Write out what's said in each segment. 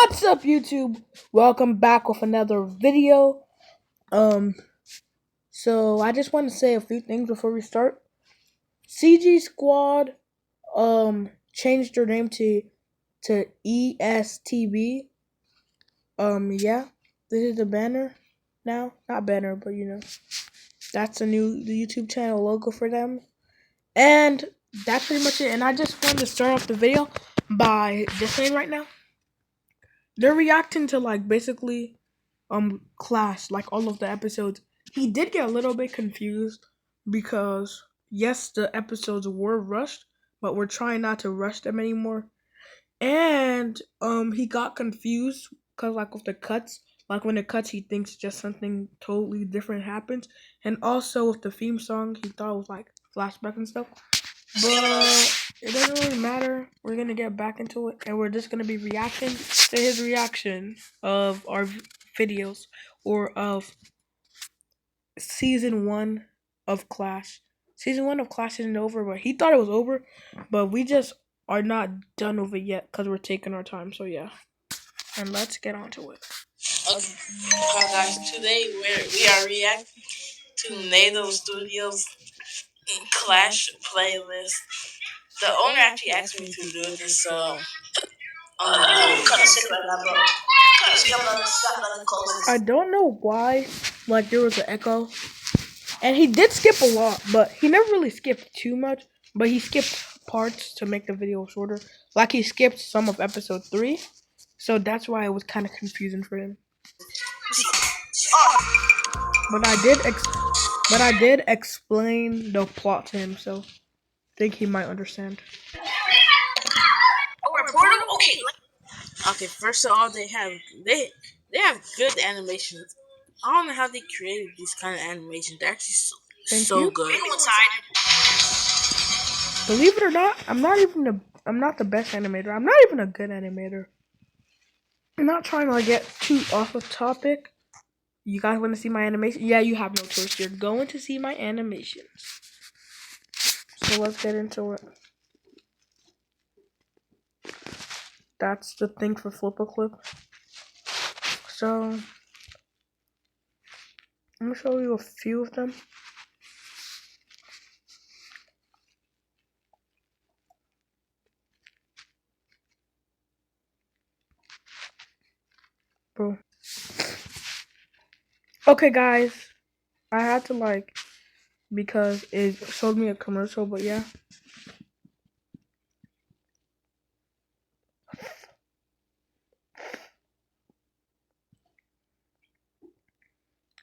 What's up, YouTube? Welcome back with another video. So I just want to say a few things before we start. CG Squad changed their name to ESTB. Yeah, this is the banner now. Not banner, but that's the YouTube channel logo for them. And that's pretty much it. And I just wanted to start off the video by just saying right now, they're reacting to basically Clash, like all of the episodes. He did get a little bit confused because yes, the episodes were rushed, but we're trying not to rush them anymore. And he got confused because with the cuts, when it cuts, he thinks just something totally different happens. And also with the theme song, he thought it was like flashback and stuff. But it doesn't really matter. We're gonna get back into it, and we're just gonna be reacting to his reaction of our videos or of season 1 of Clash. Season 1 of Clash isn't over, but he thought it was over, but we just are not done with it yet because we're taking our time. So yeah, and let's get on to it. Okay, guys, today we are reacting to nado.studios Clash playlist. The owner actually asked me to do this, so I'm kind of sick right now, bro. I don't know why, there was an echo. And he did skip a lot, but he never really skipped too much. But he skipped parts to make the video shorter. Like he skipped some of episode 3. So that's why it was kind of confusing for him. But I did explain the plot to him, so I think he might understand. Okay. First of all, they have good animations. I don't know how they created these kind of animations. They're actually so good. Believe it or not, I'm not the best animator. I'm not even a good animator. I'm not trying to get too off of topic. You guys want to see my animation? Yeah, you have no choice. You're going to see my animations. So let's get into it. That's the thing for flip a clip. So I'm gonna show you a few of them. Bro. Okay, guys. I had to because it showed me a commercial, but yeah.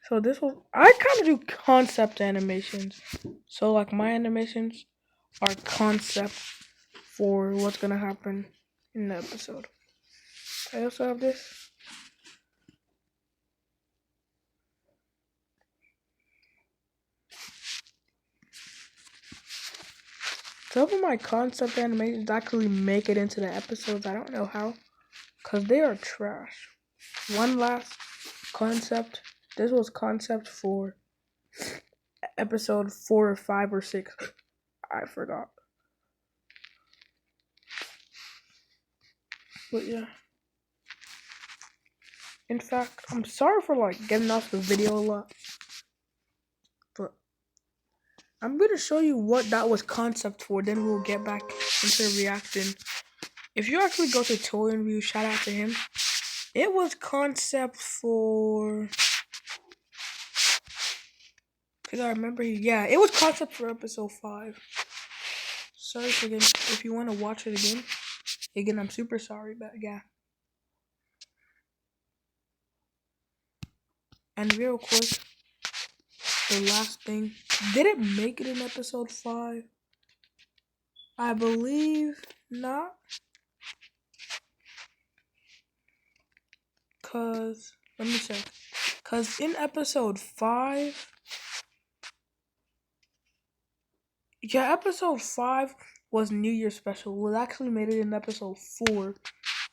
So I kind of do concept animations. So my animations are concept for what's gonna happen in the episode. I also have this. Some of my concept animations actually make it into the episodes. I don't know how, because they are trash. One last concept. This was concept for episode 4 or 5 or 6. I forgot. But yeah. In fact, I'm sorry for getting off the video a lot. But I'm gonna show you what that was concept for, then we'll get back into reacting. If you actually go to Toy and View, shout out to him. It was concept for, cause I remember it was concept for episode 5. Sorry again. If you want to watch it again, I'm super sorry, but yeah. And real quick, the last thing, did it make it in episode 5? I believe not. Cause let me check. Cause in episode 5, episode 5 was New Year special. We actually made it in episode 4.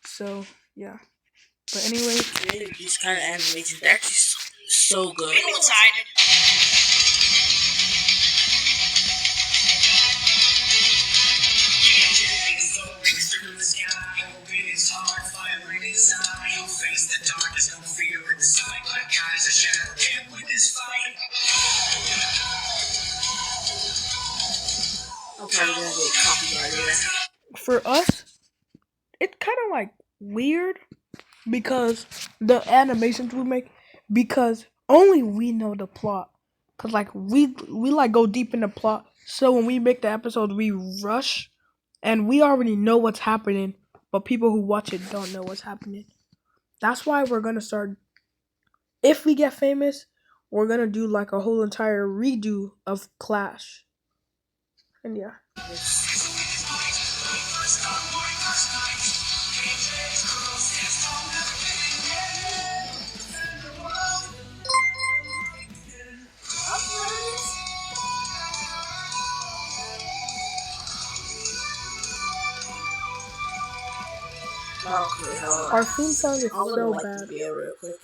So yeah. But anyway, these kind of animations, they're actually so good. For us, it's kind of like weird because the animations we make, because only we know the plot. Cause like we like go deep in the plot. So when we make the episode, we rush, and we already know what's happening, but people who watch it don't know what's happening. That's why we're gonna start. If we get famous, we're gonna do like a whole entire redo of Clash. And yeah. Our theme song is so bad. Real quick.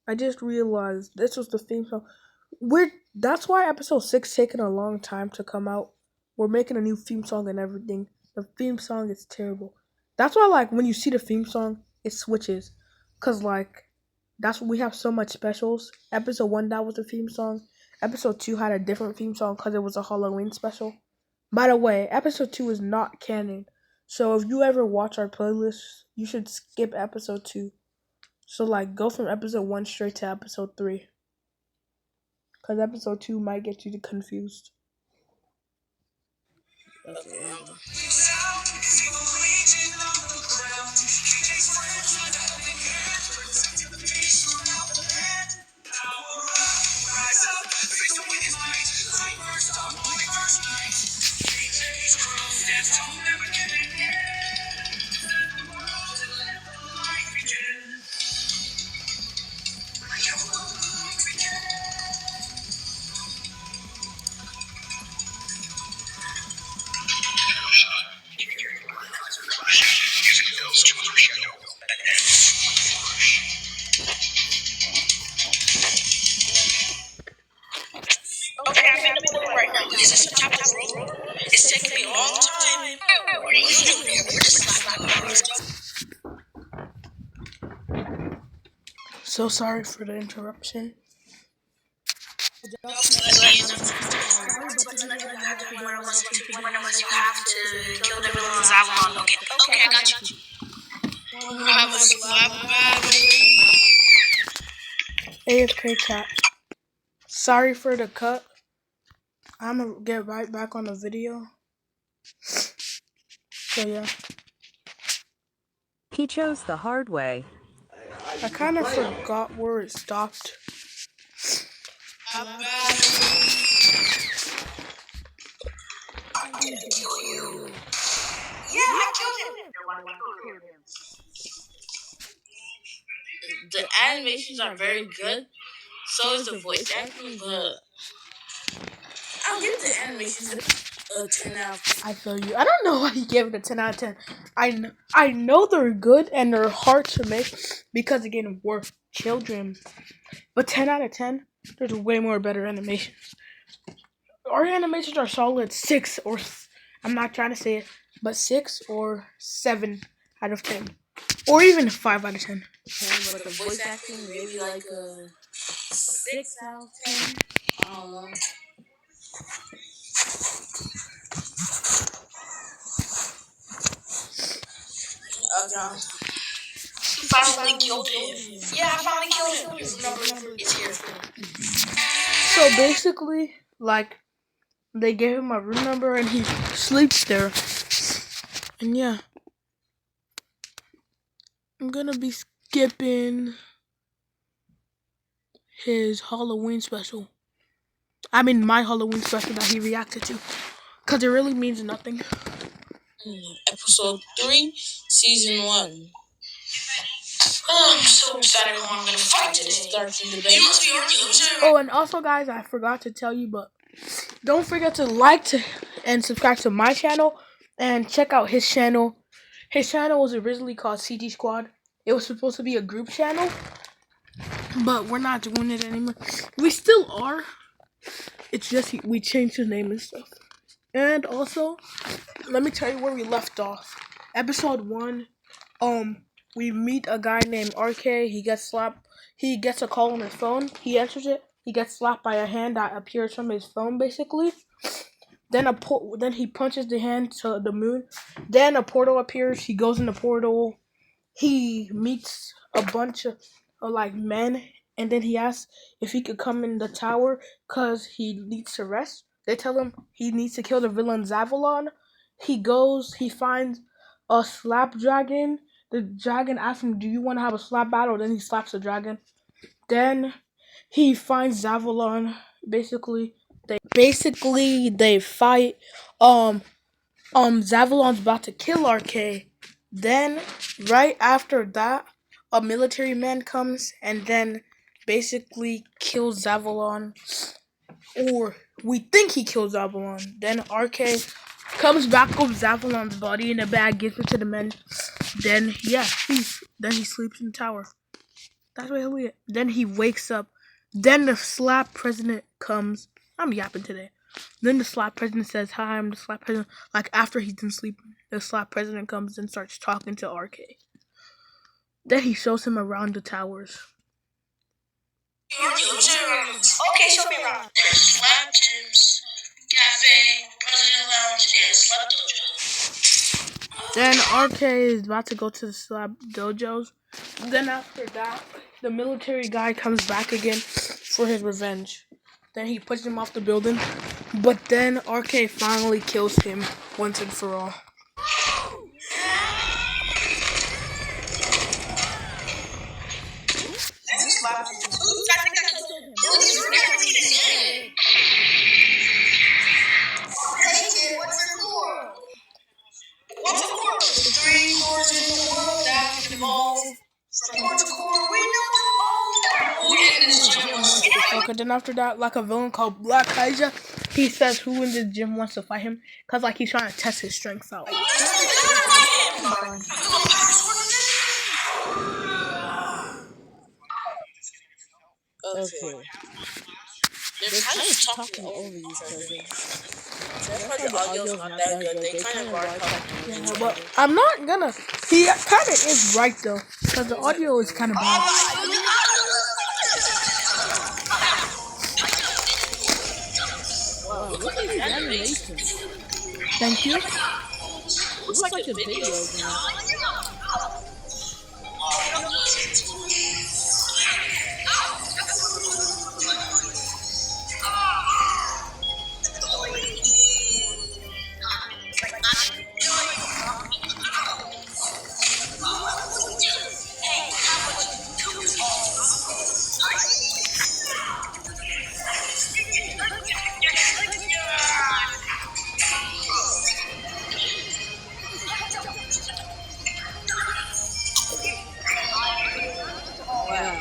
I just realized this was the theme song. That's why episode 6 taking a long time to come out. We're making a new theme song and everything. The theme song is terrible. That's why like when you see the theme song, it switches. Cause like that's we have so much specials. Episode 1 that was the theme song. Episode 2 had a different theme song because it was a Halloween special. By the way, episode 2 is not canon. So if you ever watch our playlist, you should skip episode 2. So like go from episode 1 straight to episode 3. Cause episode 2 might get you confused. Okay. Okay, I'm in the middle right now. Is this some type of roll? It's taking me a long time. So sorry for the interruption. But you have to kill the villains. Okay, I got you. I have a slap battle. AFK chat. Sorry for the cut. I'm gonna get right back on the video. So yeah. He chose the hard way. I kind of forgot where it stopped. I didn't kill you. Yeah, I killed him. The animations are very good. So is the voice acting, but I'll give the animations a 10 out of 10. I feel you. I don't know why you gave it a 10 out of 10. I know they're good and they're hard to make because again we're children. But 10 out of 10, there's way more better animations. Our animations are solid 6 or I'm not trying to say it, but 6 or 7 out of 10. Or even 5 out of 10. But the voice acting, maybe like a 6 out of 10. I don't know. Okay. Finally killed him. Yeah, I finally killed him. His number is here. So basically, like, they gave him a room number and he sleeps there. And yeah. I'm gonna be skipping his Halloween special. I mean, my Halloween special that he reacted to. Because it really means nothing. Episode 3, Season 1. Oh, I'm so excited who I'm going to fight today. Starts in the debate. You must be arguing. Oh, and also, guys, I forgot to tell you, but don't forget to like and subscribe to my channel and check out his channel. His channel was originally called CT Squad. It was supposed to be a group channel, but we're not doing it anymore. We still are. It's just we changed his name and stuff. And also, let me tell you where we left off. Episode 1, we meet a guy named RK. He gets slapped. He gets a call on his phone. He answers it. He gets slapped by a hand that appears from his phone, basically. Then he punches the hand to the moon. Then a portal appears. He goes in the portal. He meets a bunch of like men, and then he asks if he could come in the tower because he needs to rest. They tell him he needs to kill the villain Zavalon. He goes. He finds a slap dragon. The dragon asks him, "Do you want to have a slap battle?" Then he slaps the dragon. Then he finds Zavalon. Basically they fight. Um Zavalon's about to kill RK. Then right after that, a military man comes and then basically kills Zavalon, or we think he kills Zavalon. Then RK comes back with Zavalon's body in a bag, gives it to the men. Then he sleeps in the tower. That's where he'll get. Then he wakes up. Then the slap president comes. I'm yapping today. Then the slap president says, "Hi, I'm the slap president." Like after he's been sleeping, the slap president comes and starts talking to RK. Then he shows him around the towers. Okay, show me around. There's Slab Tim's Cafe, President Lounge, and Slab Dojo. Then RK is about to go to the slap dojos. Then after that, the military guy comes back again for his revenge. Then he pushes him off the building. But then RK finally kills him once and for all. What's a core? Three cores in the world that can evolve from core to core. We know all. Who in this gym wants to fight? Okay, then after that, like a villain called Black Kaija, he says who in this gym wants to fight him, cause like he's trying to test his strength out. Okay. They're kind of talking over each other. That's why the audio's not that good. They kind of are talking over each other. But I'm not gonna. He kind of is right though, cause the audio is kind of bad. Wow, look at his animation. Thank you. Looks like a video game. Wow.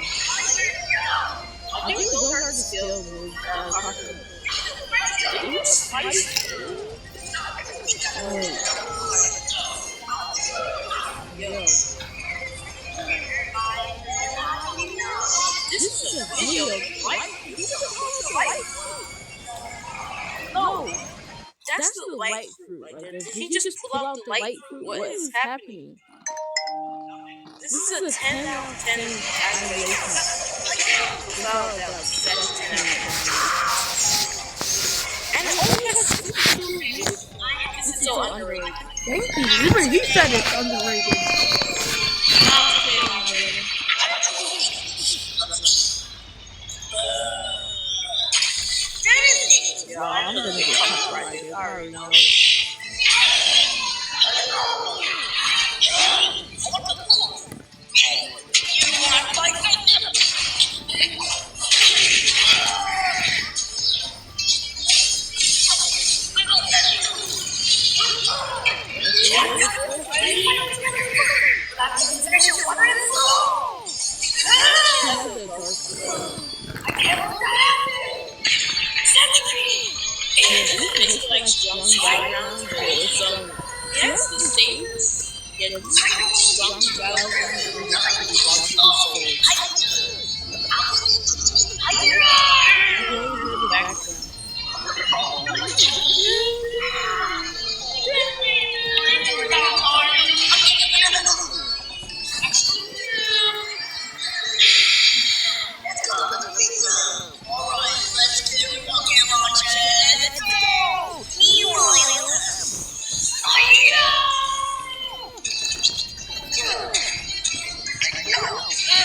I think those are the skills we are talking about. Did you just fight? Yo. This is a video. What? No. That's the light fruit right there. Did he just pull out the light fruit? What is happening? This is a 10 out of 10 animation. Wow, that was 10 out of 10. And it only has 62 views. This is so underrated. Thank you. Even he said it's underrated. I'm gonna get copyrighted. I already know. Like strong background, but it's yes, the statements get strong background and the background.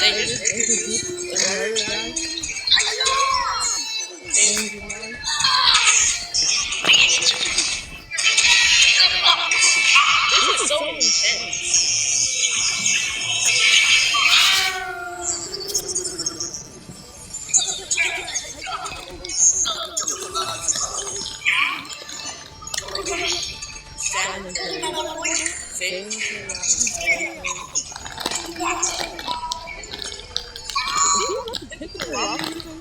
There's a group, another guy named Jamal. This is so intense. Salmon curry. Salmon curry on salmon curry. Is he about to pick up the rock or something?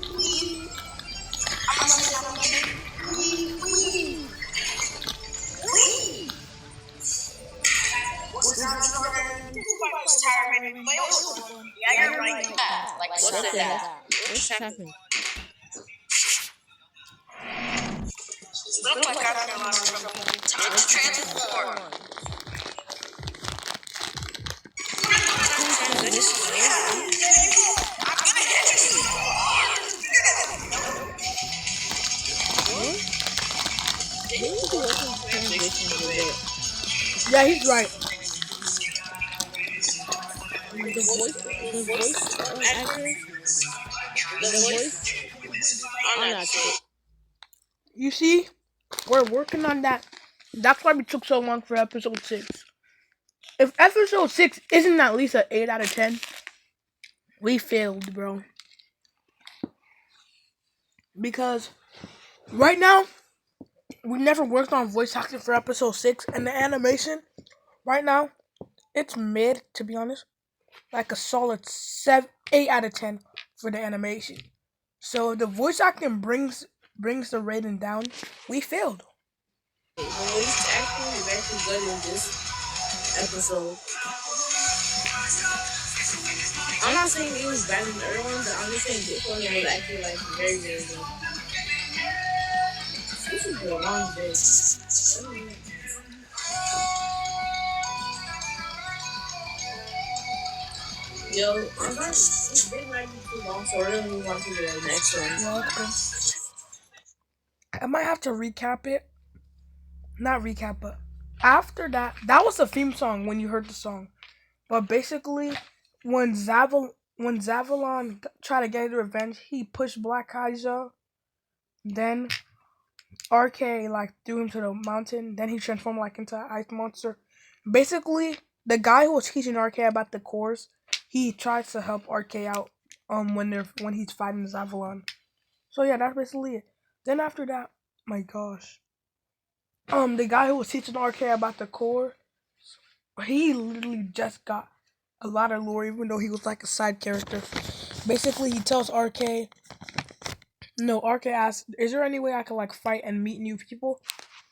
What the heck? What's happening? Look like I'm in a lot of trouble. Time to transform. Transition. What? They need to work on transitions a bit. Yeah, he's right. The voice actors, the voice. I'm not sure. You see, we're working on that. That's why we took so long for episode 6. If episode 6 isn't at least an 8 out of 10, we failed, bro. Because right now, we never worked on voice acting for episode 6, and the animation, right now, it's mid, to be honest. Like a solid 8 out of 10 for the animation. So if the voice acting brings the rating down, we failed. The voice acting is actually good in this episode. I'm not saying it was bad in the other one, but I'm just saying this one was actually like very, very good. This is the long day. Yo, I'm not. This might be too long, so we're gonna move on to the next one. Yeah, that's good. I might have to recap it. Not recap, but after that was the theme song when you heard the song. But basically, when Zavalon tried to get his revenge, he pushed Black Kaiser. Then RK like threw him to the mountain. Then he transformed like into an ice monster. Basically, the guy who was teaching RK about the course, he tries to help RK out when he's fighting Zavalon. So yeah, that's basically it. Then after that, my gosh. The guy who was teaching RK about the core, he literally just got a lot of lore, even though he was like a side character. Basically, he tells RK, no, RK asks, is there any way I can like fight and meet new people?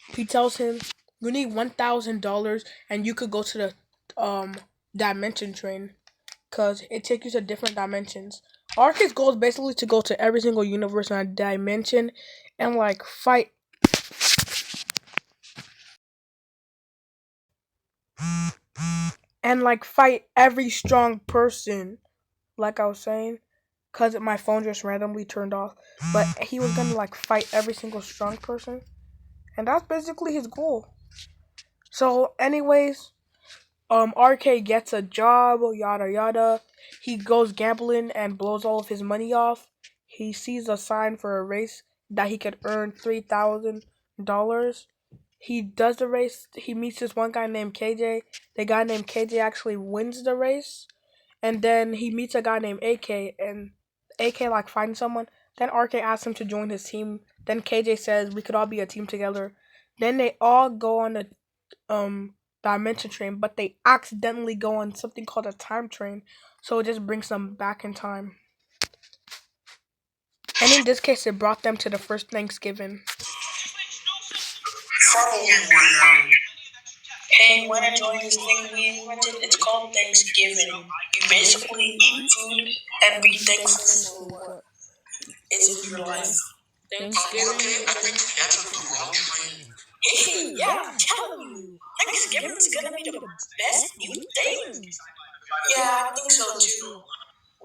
He tells him, you need $1,000 and you could go to the dimension train because it takes you to different dimensions. RK's goal is basically to go to every single universe and dimension and like fight every strong person, like I was saying, because my phone just randomly turned off. But he was gonna like fight every single strong person, and that's basically his goal. So, anyways, RK gets a job, yada yada. He goes gambling and blows all of his money off. He sees a sign for a race that he could earn $3,000. He does the race. He meets this one guy named KJ. The guy named KJ actually wins the race. And then he meets a guy named AK, and AK like finds someone. Then RK asks him to join his team. Then KJ says we could all be a team together. Then they all go on the dimension train, but they accidentally go on something called a time train. So it just brings them back in time. And in this case, it brought them to the first Thanksgiving. Hey, wanna join this thing we invented? It's called Thanksgiving. You basically eat food and be thankful for what is in your life. Thanksgiving. Hey, yeah, I'm telling you. Thanksgiving is gonna be the best new thing. Yeah, I think so too.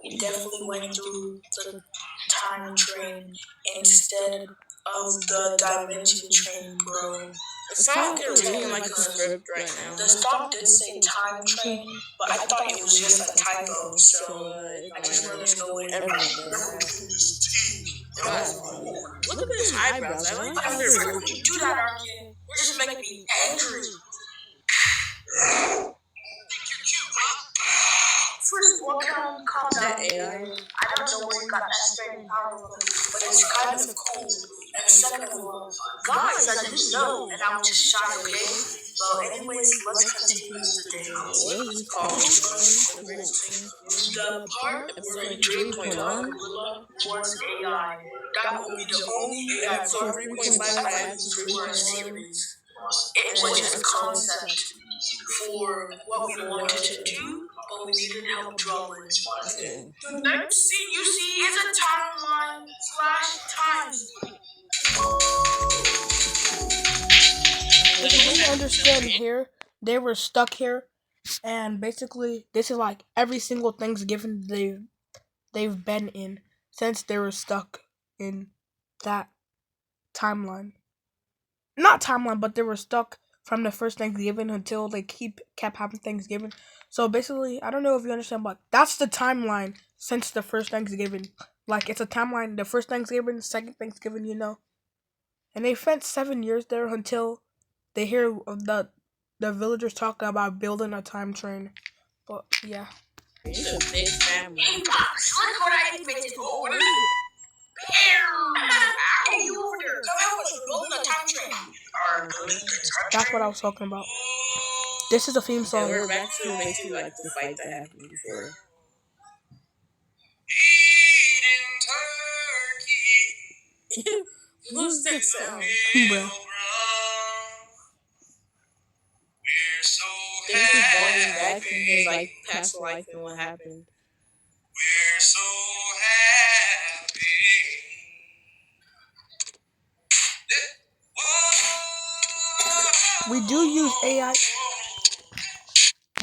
We definitely went through the time train instead of the dimension train, bro. It sounds like they're reading like a script right now. The song did say time train, but I thought it was just a typo, so I just let us go with everything. Look at his eyebrows. I like how they're working. Do that, Arkin. You're just making me angry. First, calm down. I don't know where you got that straight power from, but it's kind of cool. And second of all, guys, I didn't know, and I'm just shy, okay? Well, anyways, let's continue with the day. What is this called? The part where 3.1 Gorilla warns AI. That will be the only AI. So 3.5 has towards theories. It was just a concept for what we wanted to do, but we needed help drawing. The next scene you see is a timeline slash time. If you didn't understand here, they were stuck here, and basically, this is like every single Thanksgiving they've been in since they were stuck in that timeline. Not timeline, but they were stuck from the first Thanksgiving until they kept having Thanksgiving. So basically, I don't know if you understand, but that's the timeline since the first Thanksgiving. Like it's a timeline: the first Thanksgiving, the second Thanksgiving, and they spent 7 years there until they hear of the villagers talking about building a time train. But yeah, It's a big family. Hey, Box, look what I invented. Oh, what is it? Hey, you over there. Come help us. We're building a time train. that's what I was talking about. This is a theme song. We're back to basically like the fight that happened before. Eating turkey. What's that sound? Bruh. This is going back in his like past life and what happened. We're so happy. We do use AI.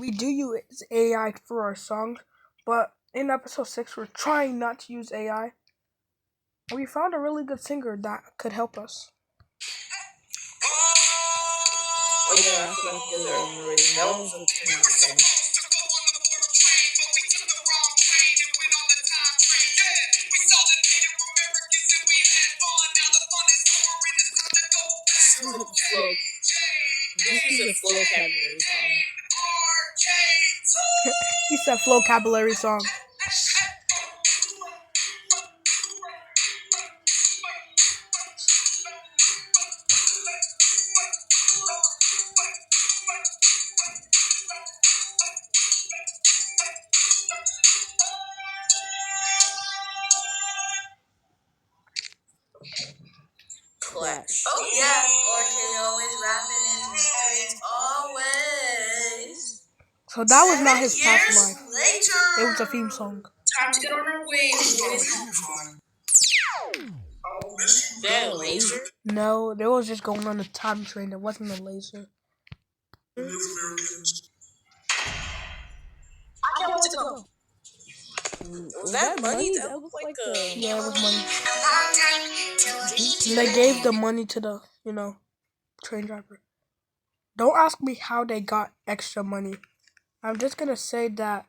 We do use AI for our songs, but in episode 6, we're trying not to use AI. And we found a really good singer that could help us. Oh yeah, I forgot the other overrated. That was a song. Slow. This is a slow vocabulary song. He said vocabulary song. Clash. Oh yeah, Orchid always rapping in the streets, always. So that was not his past 7 years life. later. It was a theme song. Time to get on our way. That laser? No, they was just going on a time train. There wasn't a laser. I can't wait to go. Was that money? That looked like a... Yeah, it was money. And they gave the money to the, train driver. Don't ask me how they got extra money. I'm just gonna say that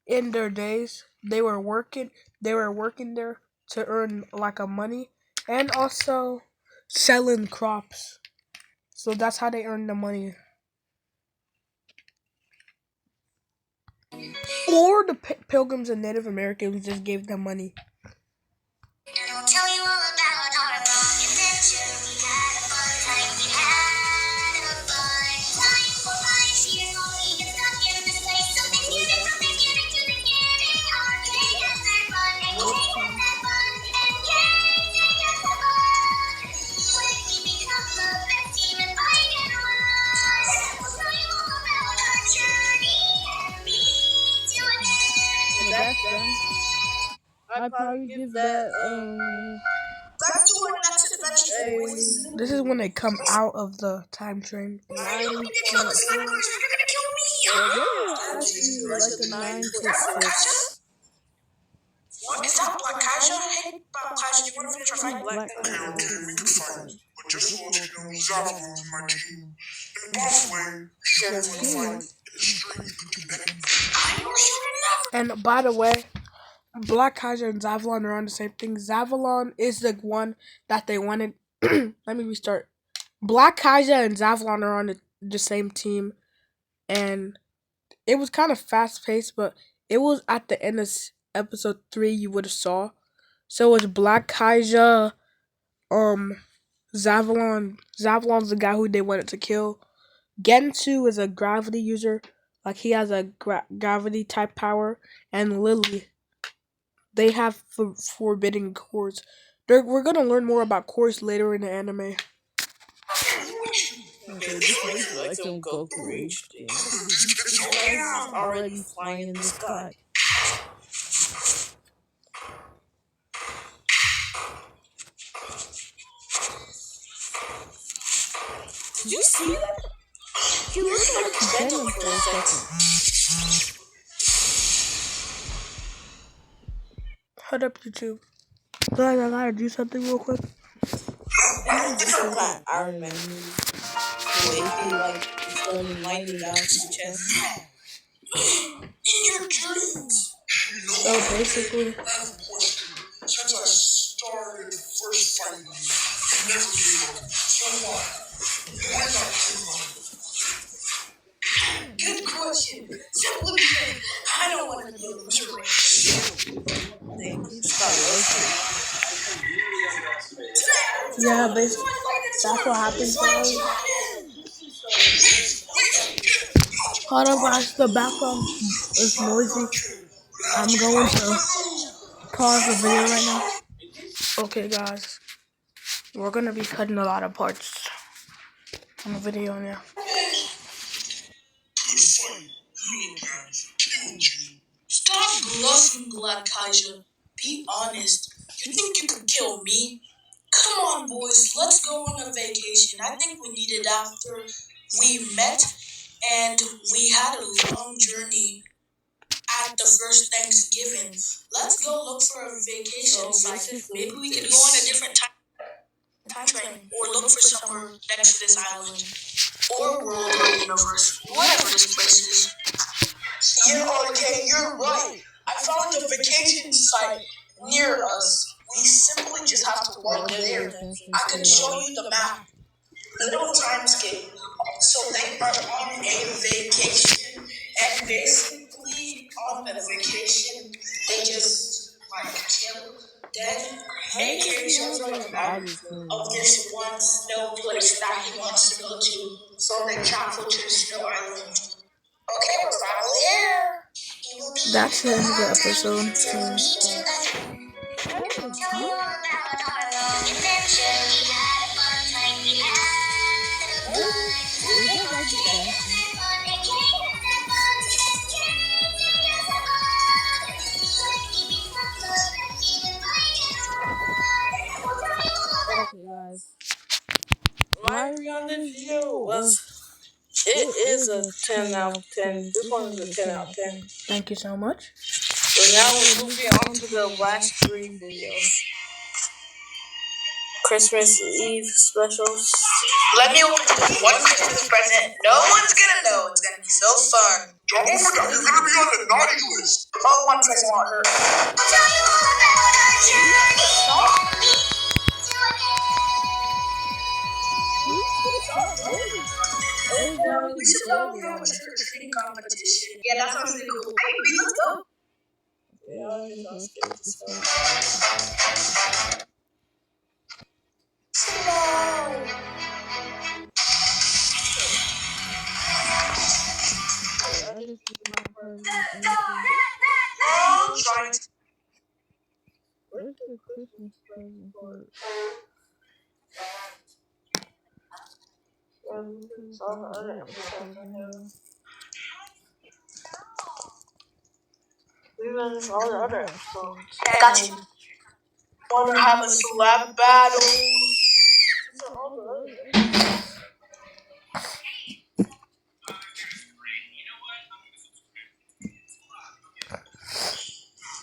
in their days they were working there to earn like a money and also selling crops. So that's how they earned the money. Or the Pilgrims and Native Americans just gave them money. And I'll tell you all about our long adventure. We had a fun time. We had a fun time. For 5 years, while we get stuck in this place. So Thanksgiving, from Thanksgiving to Thanksgiving, our Kate has their fun, and Kate has their fun, and Kate has their fun. When we become the best team and fight and run, we'll tell you all about our journey and meet to an end. So that's done. I'd probably give that, Back to our next adventure, boys. This is when they come out of the time train. 9.4. You're gonna kill me! Yeah, actually like a 9.6. What is that, Black Kaja? Hey, Black Kaja, do you want to finish our fight? Black. just to let you know, Zavalon's my team. And by the way, you guys want to fight, it's strictly for Tibetans. And by the way, Black Kaiser and Zavalon are on the same thing. Zavalon is the one that they wanted. Let me restart. Black Kaiser and Zavalon are on the same team, and it was kind of fast paced, but it was at the end of episode 3 you would have saw. So it was Black Kaiser, um, Zavalon's the guy who they wanted to kill. Gensu is a gravity user, like he has a gravity type power, and Lily, they have forbidden cores. We're gonna learn more about cores later in the anime. Okay, this is basically like some Goku Rage thing. These guys is already flying in the sky. Did you see that? He looked like Venom for a second. Hold up, YouTube. Guys, I gotta do something real quick. And it's some kind of Iron Man movie. The way he like is letting lightning out his chest. In your dreams. So basically, I have a question. Since I started first fighting you, never gave up. So why? Why not kill me? Good question. Simply because I don't want to deal with your race. yeah, basically, that's what happens, guys. Hold on, guys. The background is noisy. I'm going to pause the video right now. Okay, guys. We're gonna be cutting a lot of parts on the video now. Stop bluffing, Black Kaiser. Be honest. You think you could kill me? Come on, boys. Let's go on a vacation. I think we need it after we met and we had a long journey at the first Thanksgiving. Let's go look for a vacation site. Maybe we could go on a different time train or look for somewhere next to this island or world or universe, whatever this place is. Yeah, okay, you're right. I found a vacation site near us. We simply just have to walk there. I can show you the map. Little time skip. So they are on a vacation, and basically on the vacation, they just like kill dead. And Carrie shows like a map of this one snow place that he wants to go to. So they travel to the snow island. Okay, we're finally there. That's the end of the episode. So. Tell you all about our long adventure. We had a fun time. We had a fun time. Okay, guys. My review on this video was it is a 10 out of 10. This one is a 10 out of 10. Thank you so much. So now we're moving on to the last 3 videos. Christmas Eve specials. Let me open this one Christmas present. No one's gonna know. It's gonna be so fun. Don't forget, you're gonna be on the naughty list. Oh, one person want her. I'll tell you all about our journey. We should go do a trick-or-treating competition. Yeah, that sounds really cool. Hey, let's go. Where's the Christmas present part? All the other episodes. I got you. Wanna have a slap battle?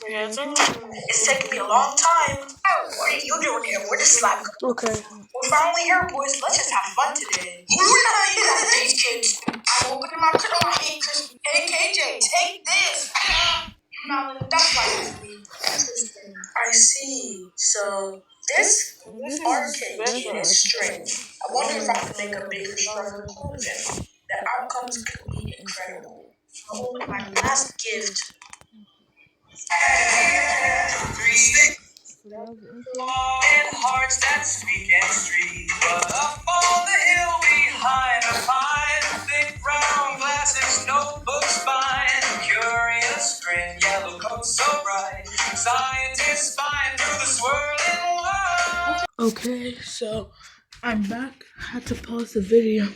It's taking me a long time. What are you doing here? We're just like, Okay. we're finally here, boys. Let's just have fun today. These kids. I'm opening my canoe. Hey, KJ, take this. No, that's why we. I see. So this arcade kid is strange. I wonder if I can make a bigger, stronger conclusion. The outcomes could be incredible. I'll open my last gift. And hearts that speak and street. But up on the hill behind a pine, thick brown glasses, notebooks fine. Curious grin, yellow coat so bright. Scientists spying through the swirling world. Okay, so I'm back. I had to pause the video.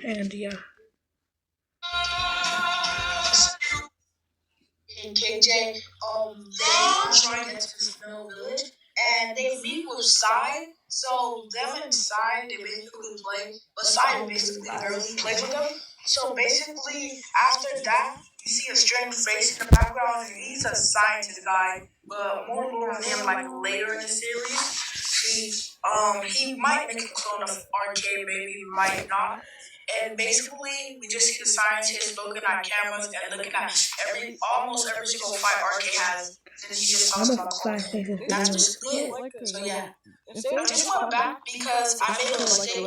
And yeah. In KJ, they are trying to get to this middle village, and they meet with Sai. So them and Sai, they basically play, but Sai basically barely plays with them. So basically, after that, you see a strange face in the background, and he's a scientist guy. But more lore on him like later in the series. He might make a clone of Arcade, maybe he might not. And basically, we just see the scientists looking at cameras and looking at almost every single fight Arcade has. And he just talks about cloning. That's basically it. So yeah. I just went back because I made a mistake in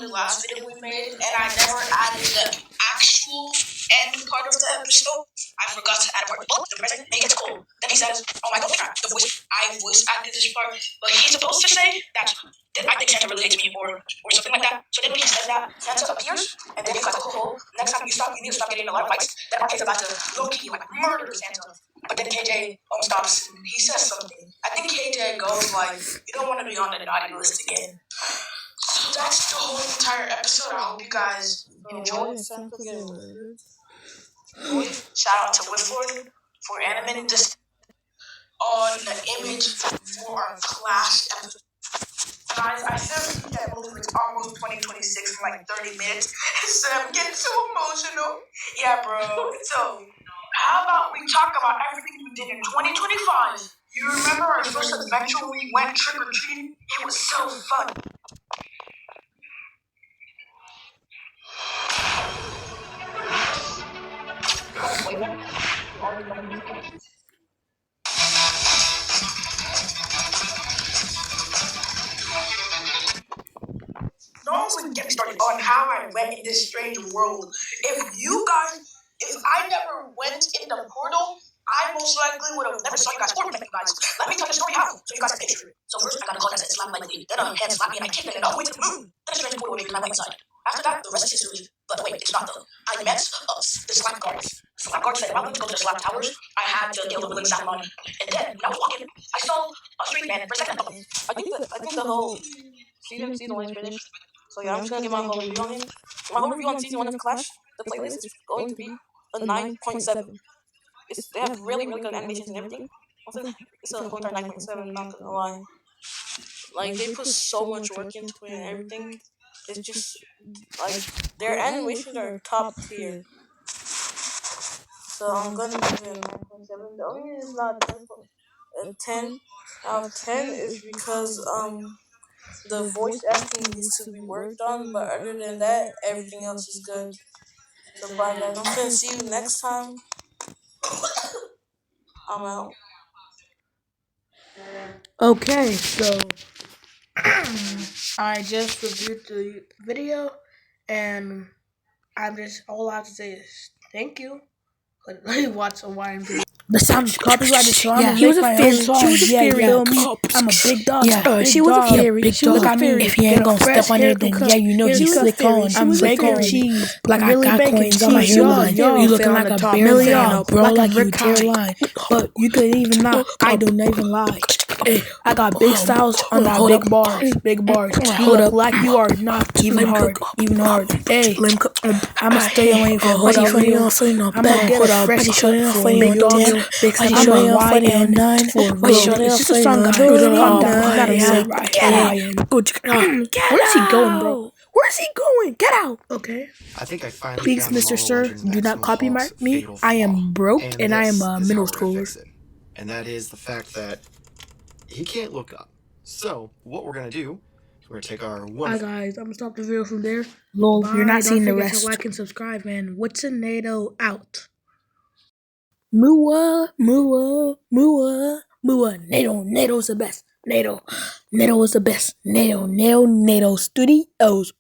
the last video we made, and I never added the actual end part of the episode. I forgot to add a part. The president, and he gets cold. Then he says, "Oh my God, the voice. I voice acted this part, but he's supposed to say that I think Santa really hates me or something like that." So then when he says that, Santa appears, and then you guys go, "Oh, next time you need to stop getting in a lot of fights." Then Arcade's about to low-key like murder Santa. But then KJ stops. He says something. I think KJ goes like, "You don't want to be on the naughty list again." So that's the whole entire episode. I hope you guys enjoyed. Shout out to Whitford for animating this on the image for our class episode. Guys, I seriously think that movie was almost 2026 for like 30 minutes. So I'm getting so emotional. Yeah, bro. So, how about we talk about everything we did in 2025? You remember our first adventure where we went trick-or-treating? It was so fun. Don't even get me started on how I went in this strange world. If I never went in the portal, I most likely would have never saw you guys or met you guys. Let me tell you the story how, so you guys can picture it. So first, I got a call that said slap lightly. Then a hand slapped me and I kicked it all the way to the moon. Then a strange portal appeared and I went inside. After that, the rest is history. But wait, it's not though. I met the slap guards. Slap guards said if I wanted to go to the slap towers, I had to kill the willing Salmon. And then, when I was walking, I saw a street man for a second. I think the whole season 1 is finished. So yeah, I'm just gonna give my whole review on it. My whole review on season 1 of Clash, the playlist is going to be a 9.7. They have really, really good animations and everything. It's a whole entire 9.7, not gonna lie. Like, they put so much work into it and everything. It's just, like, their animations are top tier. So I'm gonna give it a 9.7. The only reason it's not a 10 out of 10 is because, the voice acting needs to be worked on, but other than that, everything else is good. So bye guys, I'm gonna see you next time. I'm out. Okay, so I just reviewed the video, and all I have to say is thank you. Watch a wine video. The sound is copyrighted, so I'm gonna make my own song. She was a fairy. I'm a big dog. She was a fairy. Look at me. If he ain't gonna step on it, then yeah, you know he's slick on. I'm baking cheese. Like I got coins on my hairline. You looking like a barely fan, bro, like you Caroline. But you could even not. I don't even lie. I got big styles on my big bars. Big bars. You look like you are not even hard. Hey, I'ma stay away from what you I'ma get a fresh cut for big dog. Big I'm a YN9 for real. It's just a song. Calm down. Gotta say Where's he going, bro? Where's he going? Get out. Okay. I think I finally Please, Mr. Sir, do not copyright me. I am broke and I am a middle schooler. and that is the fact that he can't look up. So, what we're going to do is we're going to take our one. Hi guys, I'm gonna stop the video from there. Lol, Bye. you're not seeing the Don't forget rest. to like and subscribe, man. What's a NATO out? Mua, mua, mua, mua. NATO's the best. NATO is the best. NATO Studios.